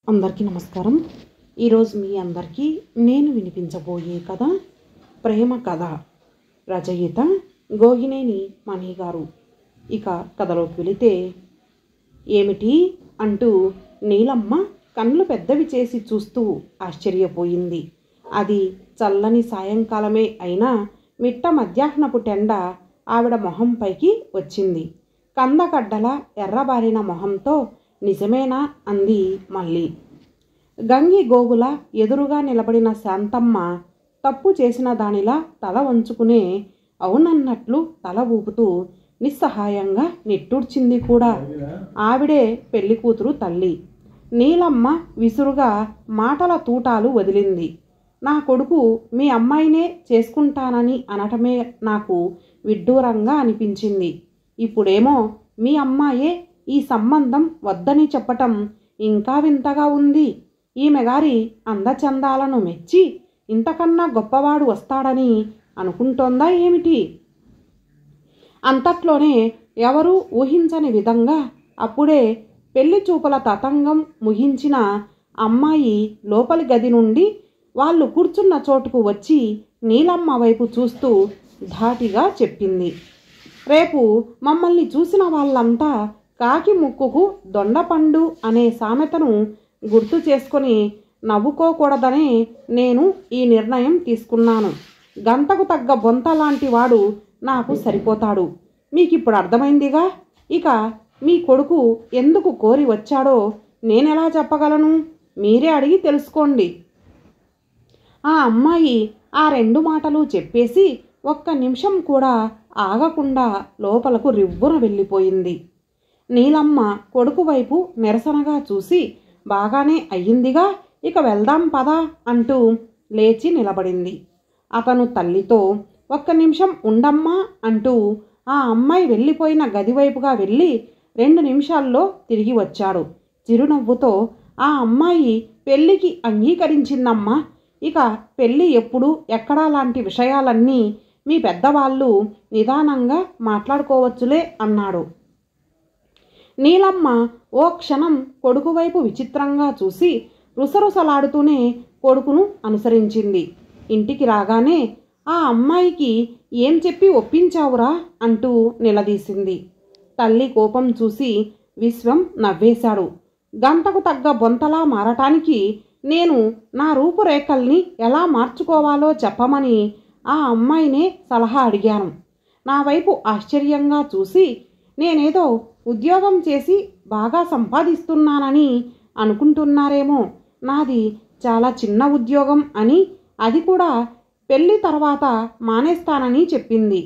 అందరికీ నమస్కారం. ఈరోజు మీ అందరికీ నేను వినిపించబోయే కథ ప్రేమ కథ. రచయిత గోగినేని మణి గారు. ఇక కథలోకి వెళితే, ఏమిటి అంటూ నీలమ్మ కళ్ళు పెద్దవి చేసి చూస్తూ ఆశ్చర్యపోయింది. అది చల్లని సాయంకాలమే అయినా మిట్ట మధ్యాహ్నపు టెండ ఆవిడ మొహంపైకి వచ్చింది. కందకడ్డల ఎర్రబారిన మొహంతో నిజమేనా అంది మళ్ళీ. గంగి గోగుల ఎదురుగా నిలబడిన శాంతమ్మ తప్పు చేసిన దానిలా తల వంచుకునే అవునన్నట్లు తల ఊపుతూ నిస్సహాయంగా నిట్టూర్చింది కూడా. ఆవిడే పెళ్లికూతురు తల్లి. నీలమ్మ విసురుగా మాటల తూటాలు వదిలింది. నా కొడుకు మీ అమ్మాయినే చేసుకుంటానని అనటమే నాకు విడ్డూరంగా అనిపించింది. ఇప్పుడేమో మీ అమ్మాయే ఈ సంబంధం వద్దని చెప్పటం ఇంకా వింతగా ఉంది. ఈమె గారి అందచందాలను మెచ్చి ఇంతకన్నా గొప్పవాడు వస్తాడని అనుకుంటోందా ఏమిటి? అంతట్లోనే ఎవరూ ఊహించని విధంగా అప్పుడే పెళ్లి చూపుల తతంగం ముగించిన అమ్మాయి లోపలి గది నుండి వాళ్ళు కూర్చున్న చోటుకు వచ్చి నీలమ్మ వైపు చూస్తూ ధాటిగా చెప్పింది. రేపు మమ్మల్ని చూసిన వాళ్ళంతా కాకి ముక్కుకు దొండపండు అనే సామెతను గుర్తు చేసుకొని నవ్వుకోకూడదనే నేను ఈ నిర్ణయం తీసుకున్నాను. గంతకు తగ్గ బొంత లాంటి వాడు నాకు సరిపోతాడు. మీకిప్పుడు అర్థమైందిగా. ఇక మీ కొడుకు ఎందుకు కోరి వచ్చాడో నేనెలా చెప్పగలను? మీరే అడిగి తెలుసుకోండి. ఆ అమ్మాయి ఆ రెండు మాటలు చెప్పేసి ఒక్క నిమిషం కూడా ఆగకుండా లోపలకు రివ్వున వెళ్ళిపోయింది. నీలమ్మ కొడుకు వైపు నిరసనగా చూసి, బాగానే అయ్యిందిగా, ఇక వెళ్దాం పదా అంటూ లేచి నిలబడింది. అతను తల్లితో ఒక్క నిమిషం ఉండమ్మా అంటూ ఆ అమ్మాయి వెళ్ళిపోయిన గదివైపుగా వెళ్ళి 2 నిమిషాల్లో తిరిగి వచ్చాడు. చిరునవ్వుతో, ఆ అమ్మాయి పెళ్ళికి అంగీకరించిందమ్మా. ఇక పెళ్ళి ఎప్పుడు ఎక్కడా లాంటి విషయాలన్నీ మీ పెద్దవాళ్ళు నిదానంగా మాట్లాడుకోవచ్చులే అన్నాడు. నీలమ్మ ఓ క్షణం కొడుకు వైపు విచిత్రంగా చూసి రుసరుసలాడుతూనే కొడుకును అనుసరించింది. ఇంటికి రాగానే, ఆ అమ్మాయికి ఏం చెప్పి ఒప్పించావురా అంటూ నిలదీసింది. తల్లి కోపం చూసి విశ్వం నవ్వేశాడు. గంతకు తగ్గ బొంతలా మారటానికి నేను నా రూపురేఖల్ని ఎలా మార్చుకోవాలో చెప్పమని ఆ అమ్మాయినే సలహా అడిగాను. నా వైపు ఆశ్చర్యంగా చూసి, నేనేదో ఉద్యోగం చేసి బాగా సంపాదిస్తున్నానని అనుకుంటున్నారేమో. నాది చాలా చిన్న ఉద్యోగం అని, అది కూడా పెళ్లి తర్వాత మానేస్తానని చెప్పింది.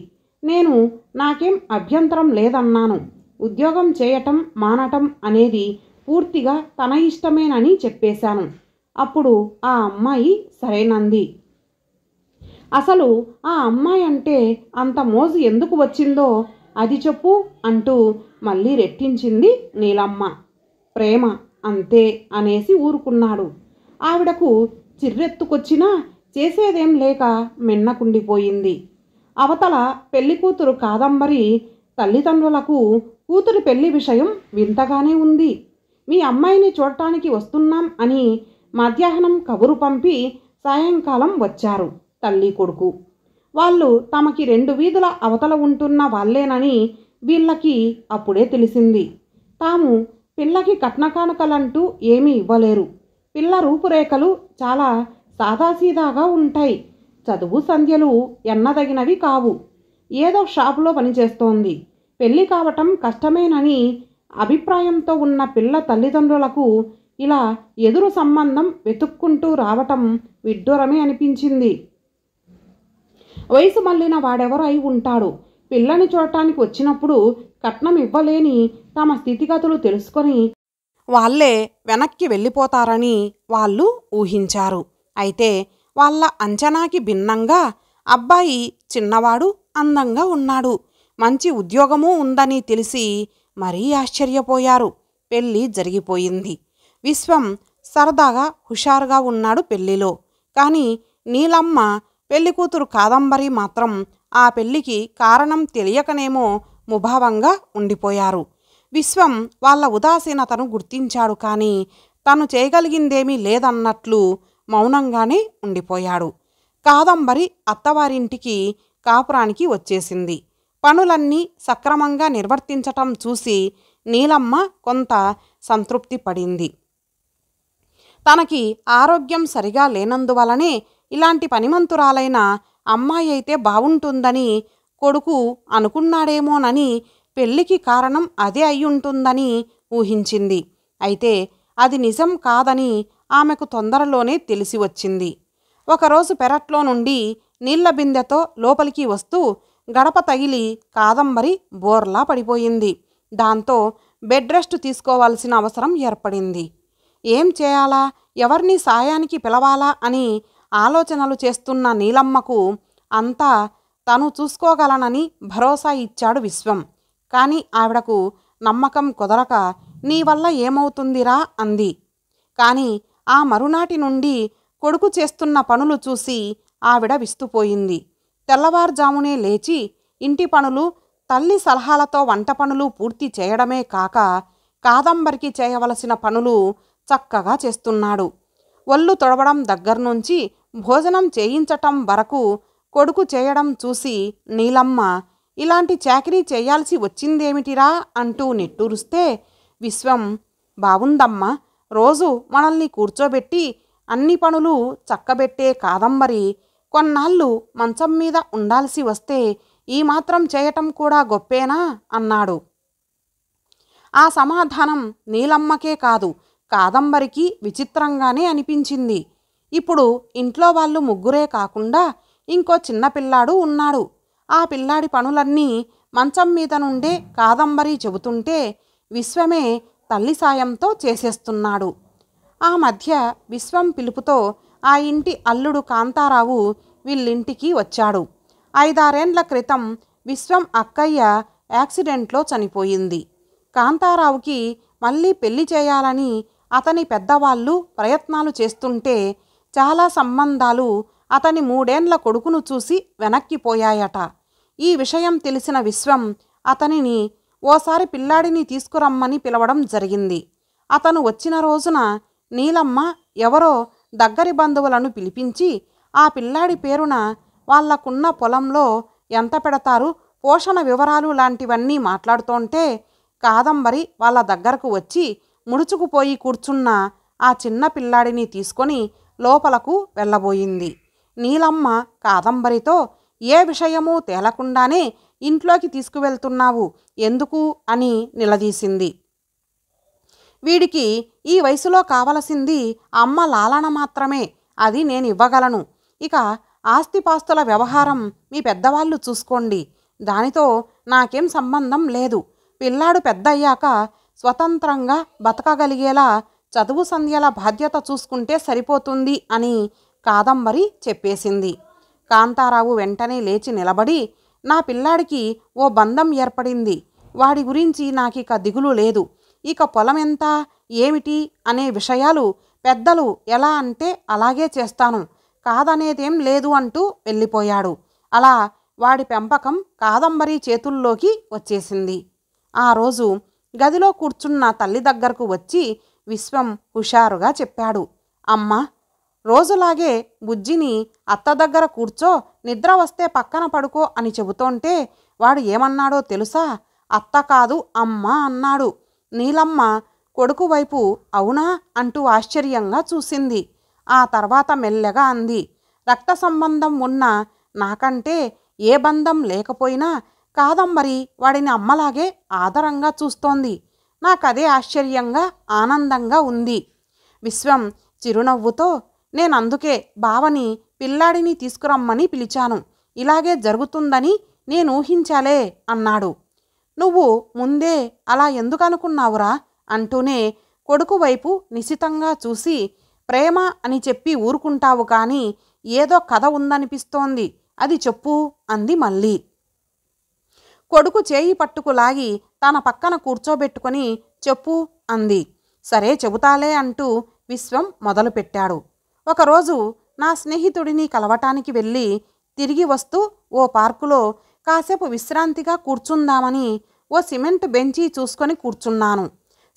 నేను నాకేం అభ్యంతరం లేదన్నాను. ఉద్యోగం చేయటం మానటం అనేది పూర్తిగా తన ఇష్టమేనని చెప్పేశాను. అప్పుడు ఆ అమ్మాయి సరేనంది. అసలు ఆ అమ్మాయి అంటే అంత మోజు ఎందుకు వచ్చిందో అది చెప్పు అంటూ మళ్ళీ రెట్టించింది నీలమ్మ. ప్రేమ అంతే అనేసి ఊరుకున్నాడు. ఆవిడకు చిర్రెత్తుకొచ్చినా చేసేదేం లేక మిన్నకుండిపోయింది. అవతల పెళ్లికూతురు కాదంబరి తల్లిదండ్రులకు కూతురి పెళ్లి విషయం వింతగానే ఉంది. మీ అమ్మాయిని చూడటానికి వస్తున్నాం అని మధ్యాహ్నం కబురు పంపి సాయంకాలం వచ్చారు తల్లి కొడుకు. వాళ్ళు తమకి 2 వీధుల అవతల ఉంటున్న వాళ్ళేనని వీళ్ళకి అప్పుడే తెలిసింది. తాము పిల్లకి కట్నకానుకలంటూ ఏమీ ఇవ్వలేరు. పిల్ల రూపురేఖలు చాలా సాదాసీదాగా ఉంటాయి. చదువు సంధ్యలు ఎన్నదగినవి కావు. ఏదో షాపులో పనిచేస్తోంది. పెళ్లి కావటం కష్టమేనని అభిప్రాయంతో ఉన్న పిల్ల తల్లిదండ్రులకు ఇలా ఎదురు సంబంధం వెతుక్కుంటూ రావటం విడ్డూరమే అనిపించింది. వయసు మళ్ళిన వాడెవరు అయి ఉంటాడు. పిల్లని చూడటానికి వచ్చినప్పుడు కట్నం ఇవ్వలేని తమ స్థితిగతులు తెలుసుకొని వాళ్ళే వెనక్కి వెళ్ళిపోతారని వాళ్ళు ఊహించారు. అయితే వాళ్ళ అంచనాకి భిన్నంగా అబ్బాయి చిన్నవాడు, అందంగా ఉన్నాడు. మంచి ఉద్యోగమూ ఉందని తెలిసి మరీ ఆశ్చర్యపోయారు. పెళ్ళి జరిగిపోయింది. విశ్వం సరదాగా హుషారుగా ఉన్నాడు పెళ్లిలో. కానీ నీలమ్మ పెళ్లికూతురు కాదంబరి మాత్రం ఆ పెళ్లికి కారణం తెలియకనేమో ముభావంగా ఉండిపోయారు. విశ్వం వాళ్ళ ఉదాసీనతను గుర్తించాడు. కానీ తను చేయగలిగిందేమీ లేదన్నట్లు మౌనంగానే ఉండిపోయాడు. కాదంబరి అత్తవారింటికి కాపురానికి వచ్చేసింది. పనులన్నీ సక్రమంగా నిర్వర్తించటం చూసి నీలమ్మ కొంత సంతృప్తి పడింది. తనకి ఆరోగ్యం సరిగా లేనందువలనే ఇలాంటి పనిమంతురాలైన అమ్మాయి అయితే బావుంటుందని కొడుకు అనుకున్నాడేమోనని, పెళ్లికి కారణం అదే అయ్యుంటుందని ఊహించింది. అయితే అది నిజం కాదని ఆమెకు తొందరలోనే తెలిసి వచ్చింది. ఒకరోజు పెరట్లో నుండి నీళ్ల బిందెతో లోపలికి వస్తూ గడప తగిలి కాదంబరి బోర్లా పడిపోయింది. దాంతో బెడ్ రెస్ట్ తీసుకోవాల్సిన అవసరం ఏర్పడింది. ఏం చేయాలా, ఎవరిని సాయానికి పిలవాలా అని ఆలోచనలు చేస్తున్న నీలమ్మకు అంతా తను చూసుకోగలనని భరోసా ఇచ్చాడు విశ్వం. కానీ ఆవిడకు నమ్మకం కుదరక నీ వల్ల ఏమవుతుందిరా అంది. కానీ ఆ మరునాటి నుండి కొడుకు చేస్తున్న పనులు చూసి ఆవిడ విస్తుపోయింది. తెల్లవారుజామునే లేచి ఇంటి పనులు, తల్లి సలహాలతో వంట పనులు పూర్తి చేయడమే కాక కాదంబరికి చేయవలసిన పనులు చక్కగా చేస్తున్నాడు. ఒళ్ళు తొడవడం దగ్గర్నుంచి భోజనం చేయించటం వరకు కొడుకు చేయడం చూసి నీలమ్మ ఇలాంటి చాకిరీ చేయాల్సి వచ్చిందేమిటిరా అంటూ నిట్టూరుస్తే విశ్వం, బావుందమ్మా, రోజు మనల్ని కూర్చోబెట్టి అన్ని పనులు చక్కబెట్టే కాదంబరి కొన్నాళ్ళు మంచం మీద ఉండాల్సి వస్తే ఈ మాత్రం చేయటం కూడా గొప్పేనా అన్నాడు. ఆ సమాధానం నీలమ్మకే కాదు, కాదంబరికి విచిత్రంగానే అనిపించింది. ఇప్పుడు ఇంట్లో వాళ్ళు ముగ్గురే కాకుండా ఇంకో చిన్నపిల్లాడు ఉన్నాడు. ఆ పిల్లాడి పనులన్నీ మంచం మీద నుండే కాదంబరి చెబుతుంటే విశ్వమే తల్లి సాయంతో చేసేస్తున్నాడు. ఆ మధ్య విశ్వం పిలుపుతో ఆ ఇంటి అల్లుడు కాంతారావు వీళ్ళింటికి వచ్చాడు. 5-6 ఏండ్ల క్రితం విశ్వం అక్కయ్య యాక్సిడెంట్లో చనిపోయింది. కాంతారావుకి మళ్ళీ పెళ్లి చేయాలని అతని పెద్దవాళ్ళు ప్రయత్నాలు చేస్తుంటే చాలా సంబంధాలు అతని 3 ఏండ్ల కొడుకును చూసి వెనక్కిపోయాయట. ఈ విషయం తెలిసిన విశ్వం అతనిని ఓసారి పిల్లాడిని తీసుకురమ్మని పిలవడం జరిగింది. అతను వచ్చిన రోజున నీలమ్మ ఎవరో దగ్గరి బంధువులను పిలిపించి ఆ పిల్లాడి పేరున వాళ్లకున్న పొలంలో ఎంత పెడతారు, పోషణ వివరాలు లాంటివన్నీ మాట్లాడుతుంటే కాదంబరి వాళ్ళ దగ్గరకు వచ్చి ముడుచుకుపోయి కూర్చున్న ఆ చిన్న పిల్లాడిని తీసుకొని లోపలకు వెళ్ళబోయింది. నీలమ్మ కాదంబరితో ఏ విషయమూ తేలకుండానే ఇంట్లోకి తీసుకువెళ్తున్నావు ఎందుకు అని నిలదీసింది. వీడికి ఈ వయసులో కావలసింది అమ్మ లాలన మాత్రమే, అది నేను ఇవ్వగలను. ఇక ఆస్తిపాస్తుల వ్యవహారం మీ పెద్దవాళ్ళు చూసుకోండి, దానితో నాకేం సంబంధం లేదు. పిల్లాడు పెద్దయ్యాక స్వతంత్రంగా బతకగలిగేలా చదువు సంధ్యల బాధ్యత చూసుకుంటే సరిపోతుంది అని కాదంబరి చెప్పేసింది. కాంతారావు వెంటనే లేచి నిలబడి, నా పిల్లాడికి ఓ బంధం ఏర్పడింది, వాడి గురించి నాకిక దిగులు లేదు. ఇక పొలం ఎంత ఏమిటి అనే విషయాలు పెద్దలు ఎలా అంటే అలాగే చేస్తాను, కాదనేదేం లేదు అంటూ వెళ్ళిపోయాడు. అలా వాడి పెంపకం కాదంబరి చేతుల్లోకి వచ్చేసింది. ఆ రోజు గదిలో కూర్చున్న తల్లి దగ్గరకు వచ్చి విశ్వం హుషారుగా చెప్పాడు. అమ్మ, రోజులాగే బుజ్జిని అత్త దగ్గర కూర్చో, నిద్ర వస్తే పక్కన పడుకో అని చెబుతోంటే వాడు ఏమన్నాడో తెలుసా? అత్త కాదు అమ్మ అన్నాడు. నీలమ్మ కొడుకు వైపు అవునా అంటూ ఆశ్చర్యంగా చూసింది. ఆ తర్వాత మెల్లగా అంది, రక్త సంబంధం ఉన్న నాకంటే ఏ బంధం లేకపోయినా కాదంబరి వాడిని అమ్మలాగే ఆదరంగా చూస్తోంది. నాకదే ఆశ్చర్యంగా ఆనందంగా ఉంది. విశ్వం చిరునవ్వుతో, నేనందుకే బావని పిల్లాడిని తీసుకురమ్మని పిలిచాను, ఇలాగే జరుగుతుందని నేను ఊహించాలే అన్నాడు. నువ్వు ముందే అలా ఎందుకు అనుకున్నావురా అంటూనే కొడుకు వైపు నిశితంగా చూసి, ప్రేమ అని చెప్పి ఊరుకుంటావు కానీ ఏదో కథ ఉందనిపిస్తోంది, అది చెప్పు అంది మళ్ళీ. కొడుకు చేయి పట్టుకు లాగి తన పక్కన కూర్చోబెట్టుకొని చెప్పు అంది. సరే చెబుతాలే అంటూ విశ్వం మొదలుపెట్టాడు. ఒకరోజు నా స్నేహితుడిని కలవటానికి వెళ్ళి తిరిగి వస్తూ ఓ పార్కులో కాసేపు విశ్రాంతిగా కూర్చుందామని ఓ సిమెంట్ బెంచీ చూసుకొని కూర్చున్నాను.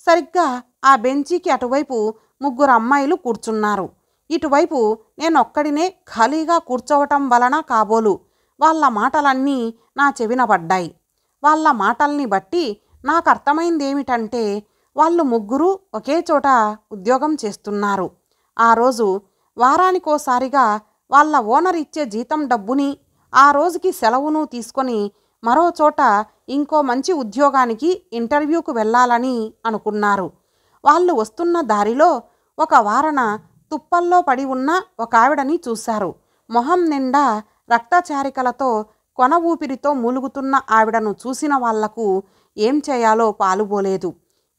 సరిగ్గా ఆ బెంచీకి అటువైపు ముగ్గురు అమ్మాయిలు కూర్చున్నారు. ఇటువైపు నేనొక్కడినే ఖాళీగా కూర్చోవటం వలన కాబోలు వాళ్ళ మాటలన్నీ నా చెవిన పడ్డాయి. వాళ్ళ మాటల్ని బట్టి నాకు అర్థమైందేమిటంటే వాళ్ళు ముగ్గురు ఒకే చోట ఉద్యోగం చేస్తున్నారు. ఆ రోజు వారానికోసారిగా వాళ్ళ ఓనర్ ఇచ్చే జీతం డబ్బుని, ఆ రోజుకి సెలవును తీసుకొని మరో చోట ఇంకో మంచి ఉద్యోగానికి ఇంటర్వ్యూకు వెళ్ళాలని అనుకున్నారు. వాళ్ళు వస్తున్న దారిలో ఒక వారన తుప్పల్లో పడి ఉన్న ఒక ఆవిడని చూశారు. మొహం నిండా రక్తచారికలతో కొన ఊపిరితో మూలుగుతున్న ఆవిడను చూసిన వాళ్లకు ఏం చేయాలో పాలుపోలేదు.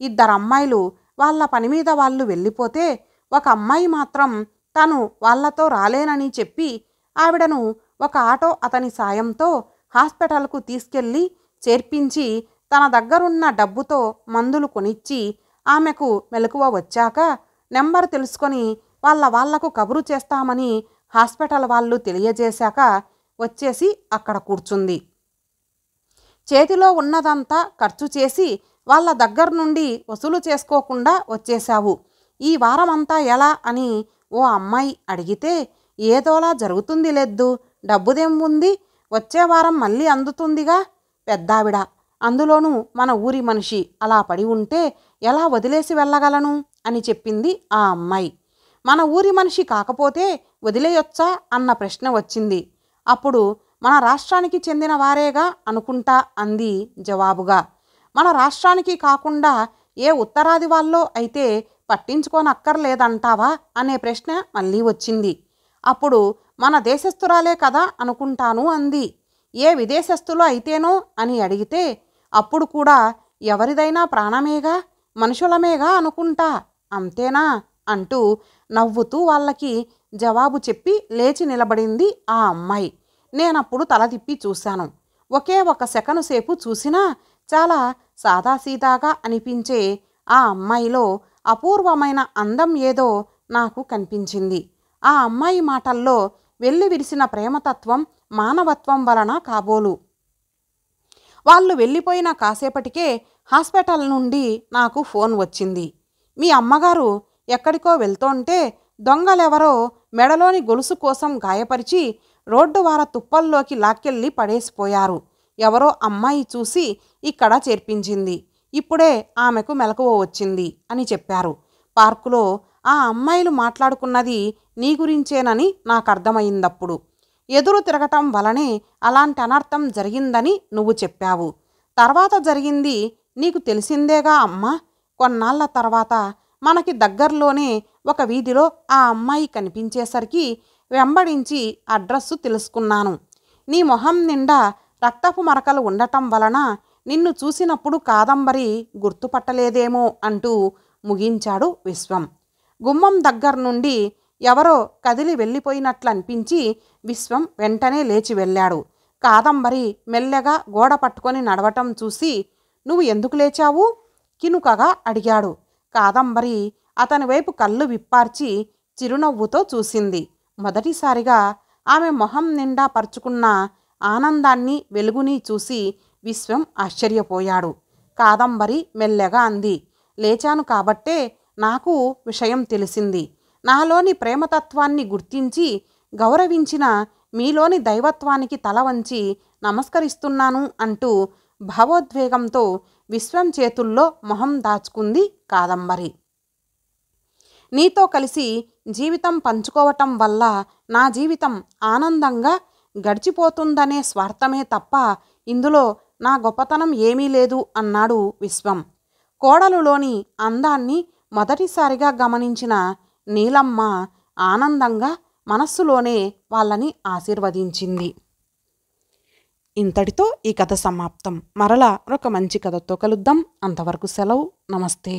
ఇద్దరమ్మాయిలు వాళ్ళ పని మీద వాళ్ళు వెళ్ళిపోతే ఒక అమ్మాయి మాత్రం తను వాళ్లతో రాలేనని చెప్పి ఆవిడను ఒక ఆటో అతని సాయంతో హాస్పిటల్కు తీసుకెళ్ళి చేర్పించి తన దగ్గరున్న డబ్బుతో మందులు కొనిచ్చి ఆమెకు మెలకువ వచ్చాక నెంబర్ తెలుసుకొని వాళ్లకు కబురు చేస్తామని హాస్పిటల్ వాళ్ళు తెలియజేశాక వచ్చేసి అక్కడ కూర్చుంది. చేతిలో ఉన్నదంతా ఖర్చు చేసి వాళ్ళ దగ్గర నుండి వసూలు చేసుకోకుండా వచ్చేశావు. ఈ వారమంతా ఎలా అని ఓ అమ్మాయి అడిగితే ఏదోలా జరుగుతుంది లెద్దు, డబ్బుదేం ఉంది, వచ్చే వారం మళ్ళీ అందుతుందిగా పెద్దావిడ. అందులోనూ మన ఊరి మనిషి అలా పడి ఉంటే ఎలా వదిలేసి వెళ్ళగలను అని చెప్పింది ఆ అమ్మాయి. మన ఊరి మనిషి కాకపోతే వదిలేయొచ్చా అన్న ప్రశ్న వచ్చింది. అప్పుడు మన రాష్ట్రానికి చెందిన వారేగా అనుకుంటా అంది జవాబుగా. మన రాష్ట్రానికి కాకుండా ఏ ఉత్తరాది వాళ్ళో అయితే పట్టించుకోనక్కర్లేదంటావా అనే ప్రశ్న మళ్ళీ వచ్చింది. అప్పుడు మన దేశస్థురాలే కదా అనుకుంటాను అంది. ఏ విదేశస్థులో అయితేనో అని అడిగితే అప్పుడు కూడా ఎవరిదైనా ప్రాణమేగా, మనుషులమేగా అనుకుంటా, అంతేనా అంటూ నవ్వుతూ వాళ్ళకి జవాబు చెప్పి లేచి నిలబడింది ఆ అమ్మాయి. నేనప్పుడు తల తిప్పి చూశాను. ఒకే ఒక సెకను సేపు చూసినా చాలా సాదాసీదాగా అనిపించే ఆ అమ్మాయిలో అపూర్వమైన అందం ఏదో నాకు కనిపించింది. ఆ అమ్మాయి మాటల్లో వెళ్ళి విరిసిన ప్రేమతత్వం, మానవత్వం వలన కాబోలు. వాళ్ళు వెళ్ళిపోయిన కాసేపటికే హాస్పిటల్ నుండి నాకు ఫోన్ వచ్చింది. మీ అమ్మగారు ఎక్కడికో వెళ్తోంటే దొంగలెవరో మెడలోని గొలుసు కోసం గాయపరిచి రోడ్డు వార తుప్పల్లోకి లాక్కెళ్ళి పడేసిపోయారు. ఎవరో అమ్మాయి చూసి ఇక్కడ చేర్పించింది. ఇప్పుడే ఆమెకు మెలకువ వచ్చింది అని చెప్పారు. పార్కులో ఆ అమ్మాయిలు మాట్లాడుకున్నది నీ గురించేనని నాకు అర్థమైందప్పుడు. ఎదురు తిరగటం వలనే అలాంటి అనర్థం జరిగిందని నువ్వు చెప్పావు. తర్వాత జరిగింది నీకు తెలిసిందేగా అమ్మా. కొన్నాళ్ల తర్వాత మనకి దగ్గరలోనే ఒక వీధిలో ఆ అమ్మాయి కనిపించేసరికి వెంబడించి అడ్రస్సు తెలుసుకున్నాను. నీ మొహం నిండా రక్తపు మరకలు ఉండటం వలన నిన్ను చూసినప్పుడు కాదంబరి గుర్తుపట్టలేదేమో అంటూ ముగించాడు విశ్వం. గుమ్మం దగ్గర నుండి ఎవరో కదిలి వెళ్ళిపోయినట్లు అనిపించి విశ్వం వెంటనే లేచి వెళ్ళాడు. కాదంబరి మెల్లగా గోడ పట్టుకొని నడవటం చూసి నువ్వు ఎందుకు లేచావు కినుకగా అడిగాడు. కాదంబరి అతని వైపు కళ్ళు విప్పార్చి చిరునవ్వుతో చూసింది. మొదటిసారిగా ఆమె మొహం నిండా పరుచుకున్న ఆనందాన్ని, వెలుగుని చూసి విశ్వం ఆశ్చర్యపోయాడు. కాదంబరి మెల్లగా అంది, లేచాను కాబట్టే నాకు విషయం తెలిసింది. నాలోని ప్రేమతత్వాన్ని గుర్తించి గౌరవించిన మీలోని దైవత్వానికి తల వంచి నమస్కరిస్తున్నాను అంటూ భావోద్వేగంతో విశ్వం చేతుల్లో మొహం దాచుకుంది కాదంబరి. నీతో కలిసి జీవితం పంచుకోవటం వల్ల నా జీవితం ఆనందంగా గడిచిపోతుందనే స్వార్థమే తప్ప ఇందులో నా గొప్పతనం ఏమీ లేదు అన్నాడు విశ్వం. కోడలులోని అందాన్ని మొదటిసారిగా గమనించిన నీలమ్మ ఆనందంగా మనస్సులోనే వాళ్ళని ఆశీర్వదించింది. ఇంతటితో ఈ కథ సమాప్తం. మరలా ఒక మంచి కథతో కలుద్దాం. అంతవరకు సెలవు. నమస్తే.